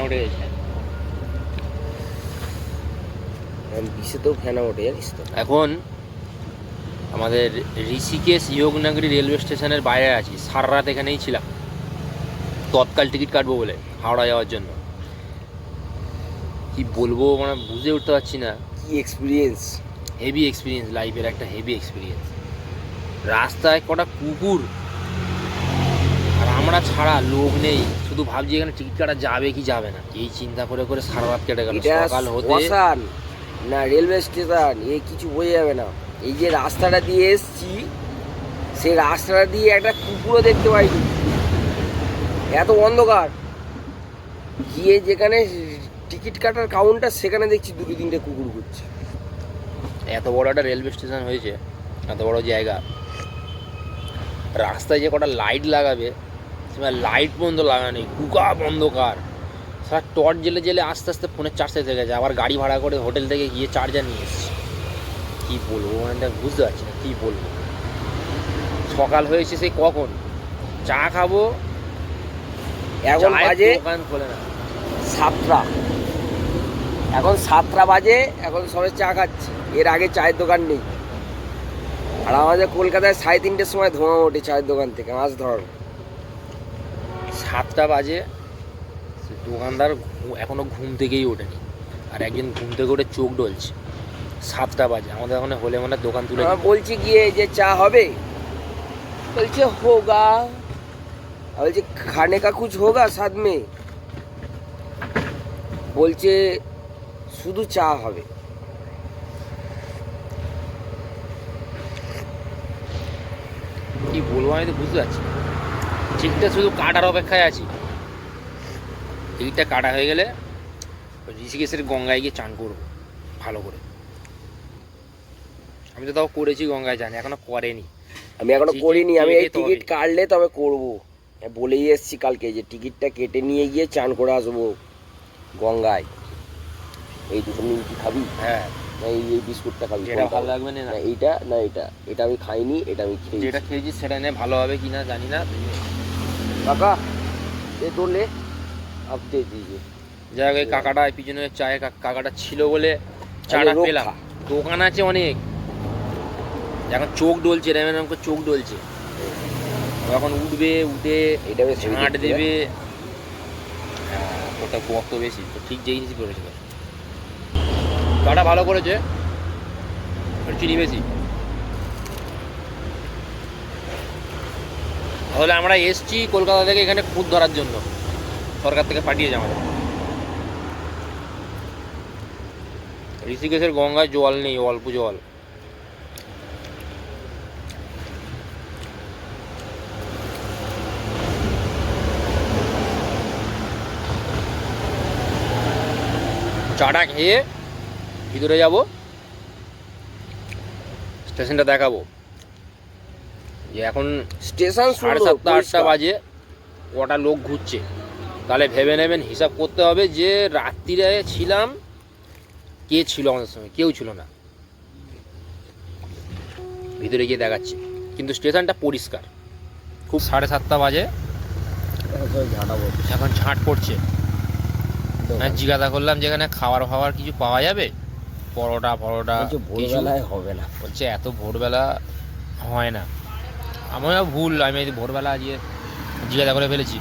উঠে গেছে। বিষেতেও ফেনা ওঠে জানিস তো। এখন আমাদের ঋষিকেশ যোগনগরী রেলওয়ে স্টেশনের বাইরে আছি, সারা রাত এখানেই ছিলাম তৎকাল টিকিট কাটবো বলে হাওড়া যাওয়ার জন্য। কি বলবো মানে বুঝে উঠতে পারছি না। কি এক্সপিরিয়েন্স, হেভি এক্সপিরিয়েন্স, লাইফের একটা হেভি এক্সপিরিয়েন্স। রাস্তায় কটা কুকুর আর আমরা ছাড়া লোক নেই, শুধু ভাবছি এখানে টিকিট কাটা যাবে কি যাবে না, এই চিন্তা করে করে সারা রাত কেটে গেল। সকাল হতে শ্মশান না রেলওয়ে স্টেশন এ কিছু বোঝা যাবে না। এই যে রাস্তাটা দিয়ে এসছি, সেই রাস্তাটা দিয়ে একটা কুকুরও দেখতে পাইনি, এত অন্ধকার। গিয়ে যেখানে টিকিট কাটার কাউন্টার সেখানে দেখছি দুটো তিনটে কুকুর ঘুরছে। এত বড় একটা রেলওয়ে স্টেশন হয়েছে, এত বড় জায়গা, রাস্তায় যে কটা লাইট লাগাবে লাইট বন্ধ লাগানি, কুকা অন্ধকার। সারা টর্চ জেলে জেলে আস্তে আস্তে ফোনের চার্জ শেষ হয়ে গেছে, আবার গাড়ি ভাড়া করে হোটেল থেকে গিয়ে চার্জার নিয়ে এসেছি। কী বলবো মানে বুঝতে পারছি না কী বলবো। সকাল হয়েছে সেই কখন, চা খাবো, এখন বাজে দোকান খোলে না। 7টা, এখন 7টা বাজে, এখন সবাই চা খাচ্ছে। এর আগে চায়ের দোকান নেই। আর আমাদের কলকাতায় 3:30টার সময় ধোঁয়া ওঠে চায়ের দোকান থেকে, মাছ ধর। 7টা বাজে, দোকানদার এখনো ঘুম থেকেই ওঠেনি, আর একজন ঘুম থেকে উঠে চোখ ডলছে। 7টা বাজে, আমাদের ওখানে হলে মানে দোকান তুলে বলছি গিয়ে যে চা হবে, বলছে হোগা। বলছে খানে কা কুছ হোগা সাথ মে, বলছে শুধু চা হবে। কি বলবো আমি তো বুঝতে পারছি। টিকিটটা শুধু কাটার অপেক্ষায় আছি। টিকিটটা কাটা হয়ে গেলে ঋষিকেশের গঙ্গায় গিয়ে চান করবো ভালো করে। আমি তো তাও করেছি গঙ্গায় চান, এখনো করেনি। আমি এখনো করিনি, আমি এই টিকিট কাটলে তবে করবো। বলেই এসছি কালকে যে টিকিটটা কেটে নিয়ে গিয়ে চান করে আসবো গঙ্গায়। এই দুটো নিমকি খাবি? হ্যাঁ। না এই বিস্কুটটা খাবি? যেটা ভালো লাগবে না এইটা না এটা, এটা আমি খাইনি, এটা আমি খেয়েছি। যেটা খেয়েছি সেটা নিয়ে ভালো হবে কি না জানি না। কাকা এ তো লে আপনি দিয়েছে। যাই হোক, কাকাটা পিছনে চায়ে কাকাটা ছিল বলে চাটা পেলাম। দোকান আছে অনেক, এখন চোখ ডলছে, এরকম করে চোখ ডলছে। এখন উঠবে, উঠে এটা ঝাঁট দেবে। হ্যাঁ, ওটা গর্ত বেশি তো, ঠিক যেই জিনিস করেছে। কাটা ভালো করেছে, চিনি বেশি। তাহলে আমরা এসছি কলকাতা থেকে এখানে খুদ ধরার জন্য, সরকার থেকে পাঠিয়েছে আমাদের। ঋষিকেশের গঙ্গায় জল নেই, অল্প জল। চাটা খেয়ে ভিতরে যাব, স্টেশনটা দেখাবো। যে এখন স্টেশন 7:30 8টা বাজে, কটা লোক ঘুরছে তাহলে ভেবে নেবেন, হিসাব করতে হবে যে রাত্রিরে ছিলাম কে ছিল আমাদের সঙ্গে, কেউ ছিল না। ভিতরে গিয়ে দেখাচ্ছি, কিন্তু স্টেশনটা পরিষ্কার খুব। 7:30 বাজে, এখন ঝাঁট পড়ছে। জিজ্ঞাসা করলাম যেখানে খাবার ফাবার কিছু পাওয়া যাবে, পরোটা ভোরবেলায় হবে না, বলছে এত ভোরবেলা হয় না। আমিও ভুল, আমি ভোরবেলা আজকে জিজ্ঞাসা করে ফেলেছি।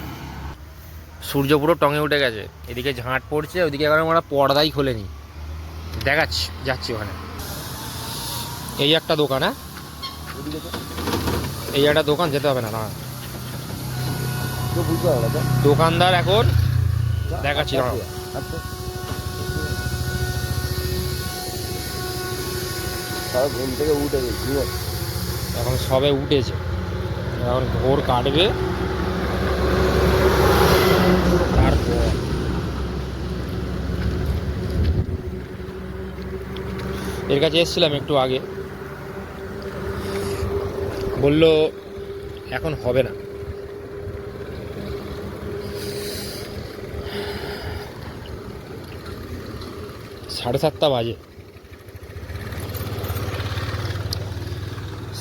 সূর্য পুরো টঙে উঠে গেছে, এদিকে ঝাঁট পড়ছে, ওইদিকে এখন আমরা পর্দাই খোলেনি। দেখাচ্ছি, যাচ্ছি ওখানে। এই একটা দোকান, হ্যাঁ এই একটা দোকান, যেতে হবে না না, দোকানদার এখন দেখাচ্ছি। ঘুম থেকে উঠে গেছি, এখন সবে উঠেছে, এখন ভোর কাটবে। তারপর এর কাছে এসেছিলাম একটু আগে, বলল এখন হবে না। সাড়ে 7টা বাজে,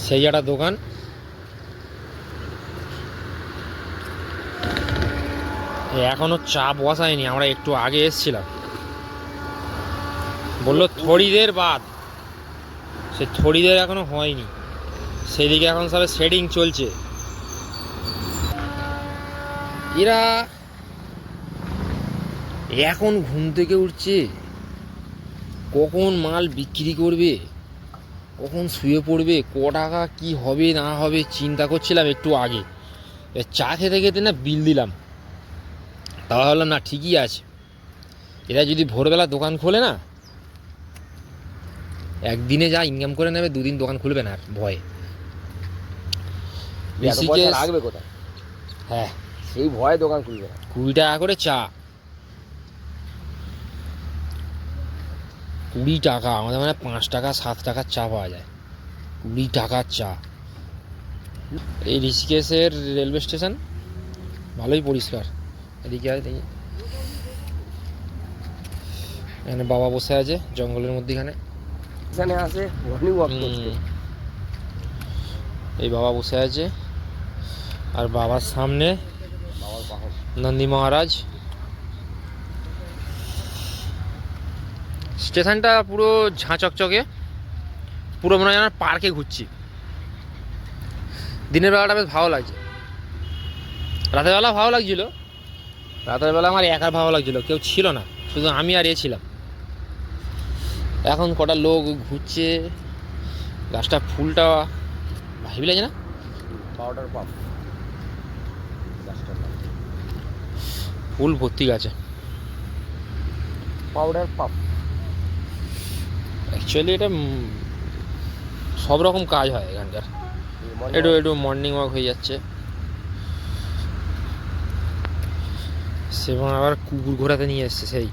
সেই একটা দোকান, এখনো চা বসায়নি, আমরা একটু আগে এসছিলাম, বললো থরিদের বাদ, সে থরিদের এখনো হয়নি, সেদিকে এখন সবে শেডিং চলছে। এরা এখন ঘুম থেকে উঠছে, কখন মাল বিক্রি করবে, কখন শুয়ে পড়বে, ক টাকা কী হবে না হবে চিন্তা করছিলাম একটু আগে। চা খেতে খেতে না বিল দিলাম, তা ভাবলাম না ঠিকই আছে, এরা যদি ভোরবেলা দোকান খোলে না, একদিনে যা ইনকাম করে নেবে, দুদিন দোকান খুলবে না আর ভয়ে। লাগবে কোথায়? হ্যাঁ, সেই ভয়ে দোকান খুলবে না। 20 টাকা করে চা, 20 টাকা, আমাদের মানে 5 টাকা 7 টাকার চা পাওয়া যায়, 20 টাকার চা। এই ঋষিকেশের রেলওয়ে স্টেশন ভালোই পরিষ্কার। এদিকে আছে দেখি, এখানে বাবা বসে আছে জঙ্গলের মধ্যেখানে, এখানে আসে মর্নিং ওয়াক করতে। এই বাবা বসে আছে, আর বাবার সামনে নন্দী মহারাজ। স্টেশনটা পুরো ঝাঁ চকচকে, পুরো মনে হয় যেন পার্কে ঘুরছি। দিনের বেলাটা বেশ ভালো লাগছে, রাতের বেলা ভালো লাগছিল, রাতের বেলা আমার একার ভালো লাগছিল, কেউ ছিল না, শুধু আমি আর ছিলাম। এখন কটা লোক ঘুরছে, গাছটা ফুলটা ভাবি লাগে না, পাউডার পাম্প, ফুল ভর্তি গাছে, পাউডার পাম্প। অ্যাকচুয়ালি এটা সব রকম কাজ হয় এখানকার, একটু একটু মর্নিং ওয়াক হয়ে যাচ্ছে। সেরকম আবার কুকুর ঘোরাতে নিয়ে এসছে, সেই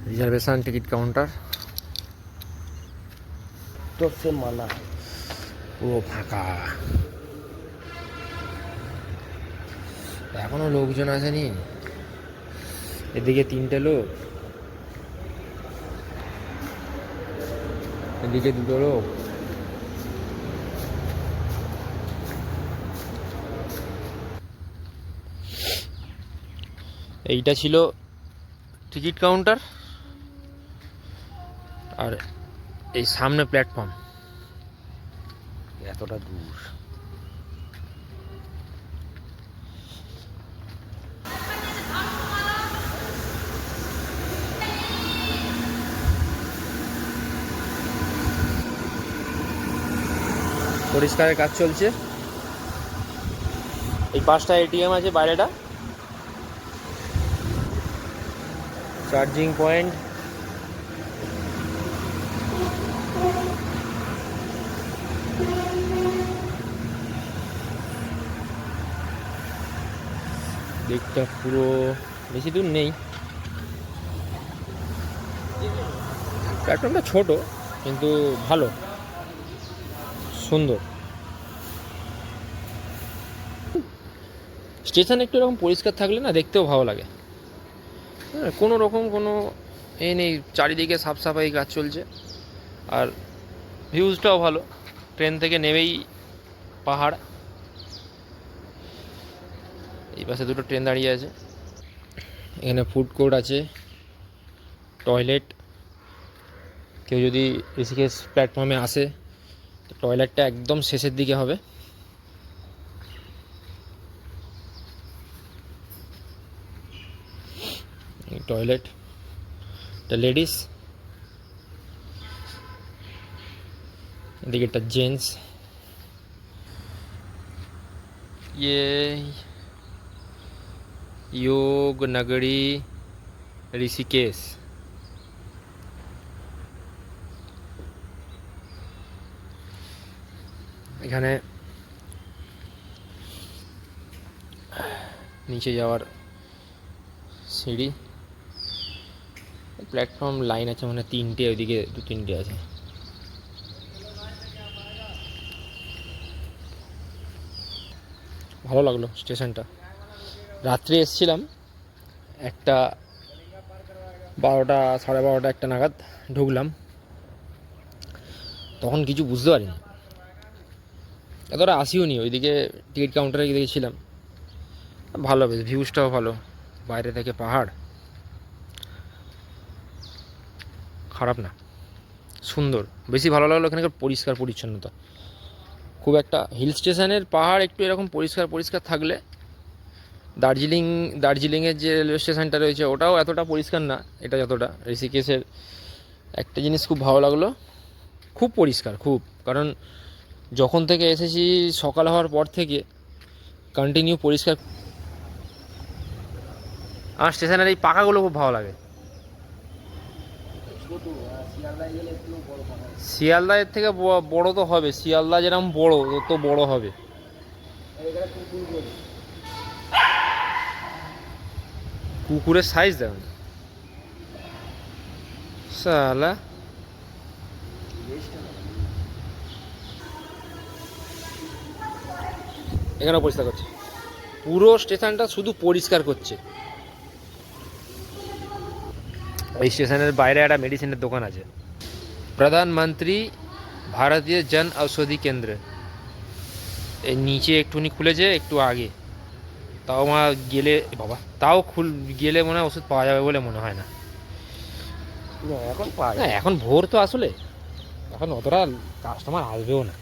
রিজার্ভেশন টিকিট কাউন্টার, তো সে মানা পুরো ফাঁকা, এখনো লোকজন আসেনি। এদিকে 3টে লোক, এদিকে 2টো লোক, এইটা ছিল টিকিট কাউন্টার, আর এই সামনে প্ল্যাটফর্ম। এতটা দূর পরিষ্কারের কাজ চলছে। এই 5টা এটিএম আছে, বাইরেটা চার্জিং পয়েন্ট, দিকটা পুরো বেশি দূর নেই, প্ল্যাটফর্মটা ছোট কিন্তু ভালো, সুন্দর। স্টেশন একটু এরকম পরিষ্কার থাকলে না দেখতেও ভালো লাগে, হ্যাঁ, কোনো রকম কোনো এ নেই, চারিদিকে সাফ সাফাই কাজ চলছে, আর ভিউজটাও ভালো, ট্রেন থেকে নেমেই পাহাড়, এই পাশে 2টো ট্রেন দাঁড়িয়ে আছে, এখানে ফুড কোর্ট আছে, টয়লেট, কেউ যদি ঋষিকেশ প্ল্যাটফর্মে আসে তো টয়লেটটা একদম শেষের দিকে হবে। টয়লেট, এটা লেডিস, এদিকে একটা জেন্টস। ये योग नगरी ঋষিকেশ। এখানে নিচে যাওয়ার সিঁড়ি, প্ল্যাটফর্ম লাইন আছে মানে 3টে, ওইদিকে 2-3টে আছে। ভালো লাগলো স্টেশনটা। রাত্রে এসছিলাম, 12টা 12:30 একটা নাগাদ ঢুকলাম, তখন কিছু বুঝতে পারিনি, এতটা আসিও নি, ওইদিকে টিকিট কাউন্টারে দিকে ছিলাম। ভালো, বেশ ভিউজটাও ভালো, বাইরে থেকে পাহাড়, খারাপ না, সুন্দর। বেশি ভালো লাগলো এখানকার পরিষ্কার পরিচ্ছন্নতা। খুব একটা হিল স্টেশনের পাহাড় একটু এরকম পরিষ্কার পরিষ্কার থাকলে, দার্জিলিংয়ের যে রেলওয়ে স্টেশনটা রয়েছে ওটাও এতটা পরিষ্কার না, এটা যতটা ঋষিকেশের। একটা জিনিস খুব ভালো লাগলো, খুব পরিষ্কার, খুব। কারণ যখন থেকে এসেছি সকাল হওয়ার পর থেকে কন্টিনিউ পরিষ্কার। আমার স্টেশনের এই পাখাগুলো খুব ভালো লাগে। ছোট শিয়ালদায় গেলে একটু বড় পাহাড়। শিয়ালদা এর থেকে বড় তো হবে, শিয়ালদা যেরকম বড় তো বড় হবে। এখানে কুকুর বলে। কুকুরের সাইজ দেখুন সালা। এখানেও পরিষ্কার করছে, পুরো স্টেশনটা শুধু পরিষ্কার করছে। এই স্টেশনের বাইরে একটা মেডিসিনের দোকান আছে, প্রধানমন্ত্রী ভারতীয় জন ঔষধি কেন্দ্র। এই নিচে একটুখানি খুলেছে, একটু আগে। তাও আমার গেলে বাবা, তাও গেলে মনে হয় ওষুধ পাওয়া যাবে বলে মনে হয় না। এখন পাওয়া না, যায়। এখন ভোর তো আসলে, এখন অতটা কাস্টমার আসবেও না।